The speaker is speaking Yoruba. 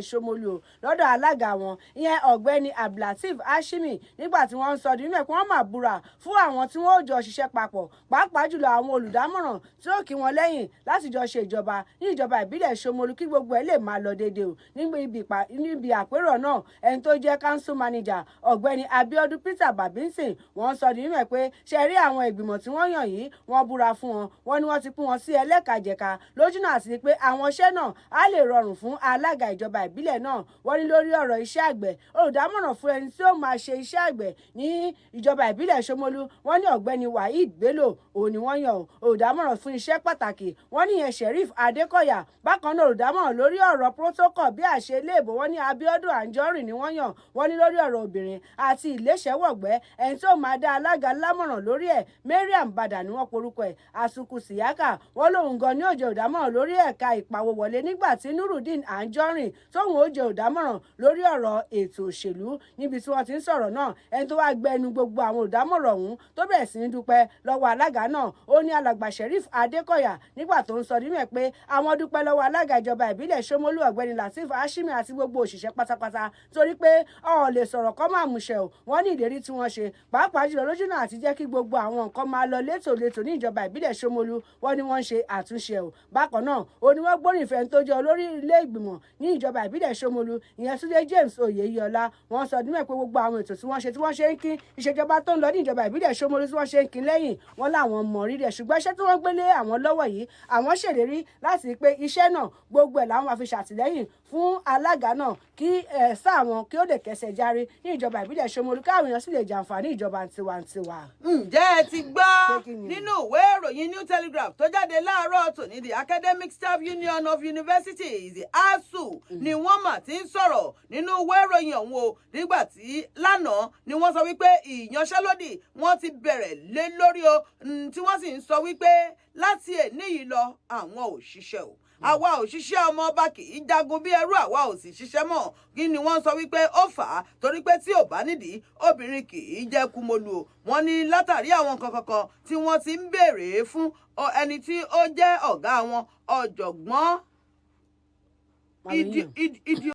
Ṣómólú lọ́dọ̀ alága wọn ìyẹn ọ̀gbẹ́ni Abdulateef Hashimi nígbà tí wọ́n ń sọ nínú ẹ̀ pé wọ́n máa búra fún àwọn tí wọ́n ó jọ ṣiṣẹ́ papọ̀ pàápàá jùlọ àwọn olùdámọ̀ràn tí ó kí wọn lẹ́yìn láti jọ ṣe ìjọba ní ìjọba ìbílẹ̀ Ṣómólú kí gbogbo ẹ̀ lè máa lọ déédéé o níbi àpérò náà ẹni tó jẹ́ council manager ọ̀gbẹ́ni Abiodun Peter Babinsin wọ́n sọ nínú ẹ̀ pé ṣe rí àwọn ìgbìmọ̀ tí wọ́n yàn yìí wọ́n búra fún wọn wọ́n ní wọ́n ti pín wọn sí ẹlẹ́kajẹ̀ka lójúnà àti pé àwọn iṣẹ́ náà á lè rọrùn fún alága ìjọba ìbílẹ̀ náà wọ́n ní lórí ọ̀rọ̀ iṣẹ́ àgbẹ̀ olùdámọ̀ràn fún ẹni tí ó máa ṣe iṣẹ́ àgbẹ̀ ní ìjọba ìbílẹ̀ Ṣómólú wọ́n ní ọ̀gbẹ́ni Waheed Bello òun ni wọ́n yàn olùdámọ̀ràn fún iṣẹ́ pàtàkì wọ́n ní ìyẹn Sheriff Adékọ̀yà bákan náà olùdámọ̀ràn lórí ọ̀rọ̀ protocol bí àṣẹ iléèbó wọ́n ní Abiodun Anjorin ni wọ́n yàn wọ́n ní lórí ọ̀rọ̀ obìnrin àti ìléṣẹ́wọ̀gbẹ́ ẹni tí ó máa dá alága lámọ̀ràn lórí ẹ̀ Mariam Bada ni wọ́n porúkọ ẹ̀ Asuku Siyaka wọ́n lóun gan ní ó jẹ́ olùdámọ̀ràn lórí ẹ̀ka ìpawówọlé nígbà tí Nurudeen Anjorin tóun ó jẹ́ olùdámọ̀ràn lórí ọ̀rọ̀ ètò òṣèlú níbi tí wọ́n ti ń sọ̀rọ̀ náà ẹni tó wá gbẹnu gbogbo àwọn olùdámọ̀ràn ọ̀hún tó bẹ̀rẹ̀ sí ní dúpẹ́ lọ́wọ́ alága náà ó ní alàgbà Sheriff Adékọ̀yà nígbà tó ń sọ nínú ẹ̀ pé àwọn dúpẹ́ lọ́wọ́ alága ìjọba ìbílẹ̀ Ṣómólú ọ̀gbẹ́ni Lateef Hashimi àti gbogbo òṣìṣẹ́ pátápátá torí pé ọ̀ lè sọ̀rọ̀ kọ́ máa múṣẹ o wọ́n ní ìlérí tí wọ́n ṣe pàápàá jùlọ lójúnà àti jẹ́ kí gbogbo àwọn nǹkan máa lọ létòlétò ní ìjọba ìbílẹ̀ Ṣómólú wọ́n ní wọ́n ń ṣe àtúnṣe o bákan náà ó ní wọ́n gbóríyìn fẹ́ni tó jẹ́ olórí ilé ìgbìmọ̀ ní ìjọba ìbílẹ̀ Ṣómólú ìyẹn Túndé James Oyèyọlá wọ́n sọ nínú ẹ̀ pé gbogbo àwọn ètò tí wọ́n ṣe ń kí ìṣèjọba tó ń lọ ní ìjọba ìbílẹ̀ Ṣómólú tí wọ́n ṣe ń kí lẹ́yìn wọn láwọn mọ̀ rírì ẹ̀ ṣùgbọ́n iṣẹ́ tí wọ́n gbélé àwọn lọ́wọ́ yìí àwọn ṣèlérí láti pé iṣẹ́ náà gbogbo ẹ̀ làwọn máa fi ṣàtìlẹ́yìn fún alága náà kí sáà wọn kí ó lè kẹsẹ̀ járe ní ìjọba ìbílẹ̀ Ṣómólú káwọn èèyàn sì lè jàǹfààní ìjọba tiwantiwa. ǹjẹ́ ẹ ti gbọ́ nínú ìwé ìròyìn New Telegraph tó jáde láàárọ̀ tòní the Academic Staff Union of Universities the ASUU ni wọ́n mà ti ń sọ̀rọ̀ nínú ìwé ìròyìn ọ̀hún o nígbà tí lánàá ni wọ́n sọ wípé ìyanṣẹ́lódì wọ́n ti bẹ̀rẹ̀ lé lórí o tí wọ́n sì ń sọ wípé láti èní yìí lọ àwọn ò ṣiṣẹ́ o àwa ò ṣiṣẹ́ ọmọ ọba kì í jagun bí ẹrú àwa ò sì ṣiṣẹ́ mọ́ kí ni wọ́n sọ wípé ó fà á torí pé tí ò bá nídìí obìnrin kì í jẹ́ kúmọlù o wọ́n ní látàrí àwọn kankan tí wọ́n ti ń béèrè fún ẹni tí ó jẹ́ ọ̀gá wọn ọ̀jọ̀gbọ́n